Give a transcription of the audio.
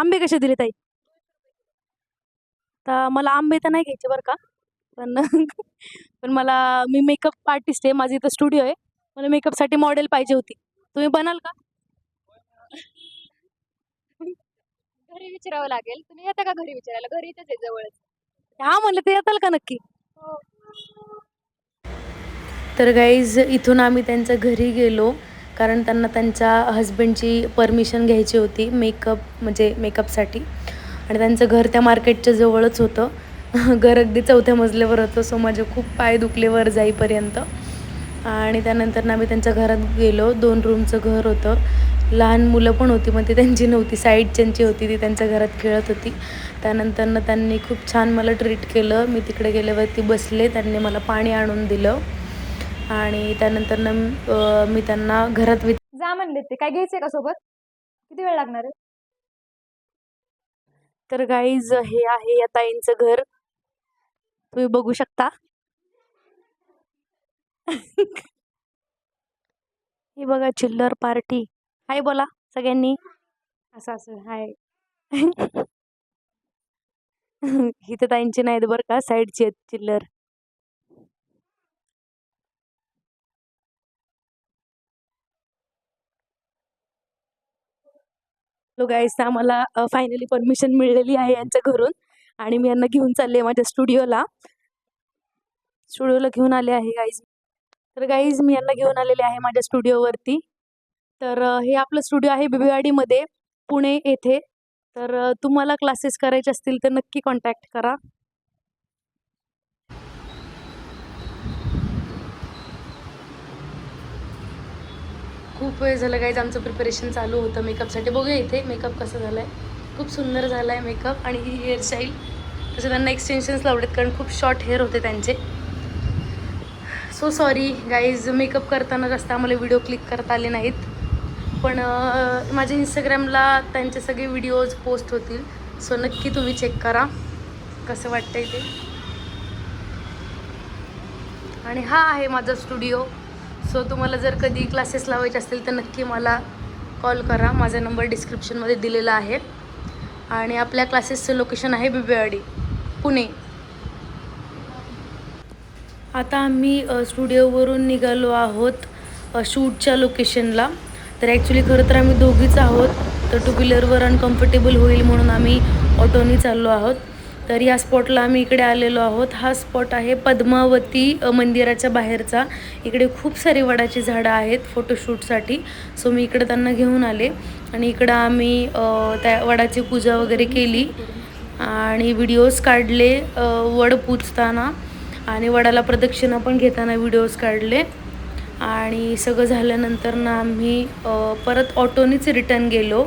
आंबे कसे दिले ताई? तर मला आंबे तर नाही घ्यायचे बरं का, पण पण मी मेकअप आर्टिस्ट आहे, माझं इथं स्टुडिओ आहे. मला मेकअपसाठी मॉडेल पाहिजे होती. तुम्ही बनाल का? घरी विचारावं लागेल. तुम्ही येता का घरी विचारायला? घरी इथंच आहे जवळच. हां, म्हणलं ते येताल का नक्की? हो. तर गाईज इथून आम्ही त्यांच्या घरी गेलो, कारण त्यांना त्यांच्या हस्बंडची परमिशन घ्यायची होती म्हणजे मेकअपसाठी. आणि त्यांचं घर त्या मार्केटच्या जवळच होतं. घर अगदी 4थ्या मजल्यावर होतं. सो माझे खूप पाय दुखले वर जाईपर्यंत. आणि त्यानंतर आम्ही त्यांच्या घरात गेलो. 2 रूमचं घर होतं. लहान मुलं पण होती, मग ती त्यांची नव्हती, साईडच्यांची होती, ती त्यांच्या घरात खेळत होती. त्यानंतरनं त्यांनी खूप छान मला ट्रीट केलं. मी तिकडे गेल्यावरती बसले, त्यांनी मला पाणी आणून दिलं. आणि त्यानंतरनं मी त्यांना घरात जा म्हणले ते. काय घ्यायचंय का सोबत? किती वेळ लागणार आहे? तर गाईज हे आहे या ताईंचं घर, तुम्ही बघू शकता. हे बघा चिल्लर पार्टी. हाय बोला सगळ्यांनी. असं असं हाय. इथे ताईंची नाहीत बरं का, साईडची आहेत चिल्लर. तो गाईज आम्हाला फायनली परमिशन मिळालेली आहे यांच्या घरून, आणि मी यांना घेऊन चालले माझ्या स्टुडिओला घेऊन आले आहे गाईज. तर गाईज मी यांना घेऊन आलेले आहे माझ्या स्टुडिओवरती. तर हे आपलं स्टुडिओ आहे बिबवेवाडीमध्ये, पुणे येथे. तर तुम्हाला क्लासेस करायचे असतील तर नक्की कॉन्टॅक्ट करा. खूप वेळ झालं गाईज आमचं प्रिपरेशन चालू होतं मेकअपसाठी. बघूया इथे मेकअप कसं झालं आहे. खूप सुंदर झाला आहे मेकअप. आणि ही हेअरस्टाईल, तसे त्यांना एक्सटेन्शन्स लावलेत कारण खूप शॉर्ट हेअर होते त्यांचे. सो सॉरी गाईज, मेकअप करताना जास्त आम्हाला व्हिडिओ क्लिक करता आले नाहीत. पण माझ्या इंस्टाग्रामला त्यांचे सगळे व्हिडिओज पोस्ट होतील. सो नक्की तुम्ही चेक करा कसं वाटतंय ते. आणि हा आहे माझा स्टुडिओ. सो तुम्हाला जर कधी क्लासेस लावायचे असतील तर नक्की मला कॉल करा. माझा नंबर डिस्क्रिप्शनमध्ये दिलेला आहे. आणि आपल्या क्लासेसचं लोकेशन आहे बिबवेवाडी, पुणे. आता आम्ही स्टुडिओवरून निघालो आहोत शूटच्या लोकेशनला. तर ॲक्च्युली खरं तर आम्ही दोघीच आहोत, तर टू व्हीलरवर अनकम्फर्टेबल होईल म्हणून आम्ही ऑटोनी चाललो आहोत. तर या स्पॉटला आम्ही इकडे आलेलो आहोत. हा स्पॉट आहे पद्मावती मंदिराच्या बाहेरचा. इकडे खूप सारी वडाची झाडं आहेत फोटोशूटसाठी. सो मी इकडे त्यांना घेऊन आले आणि इकडं आम्ही त्या वडाची पूजा वगैरे केली आणि व्हिडिओज काढले वड पूजताना, आणि वडाला प्रदक्षिणा पण घेताना व्हिडिओज काढले. आणि सगळं झाल्यानंतर ना आम्ही परत ऑटोनीच रिटर्न गेलो.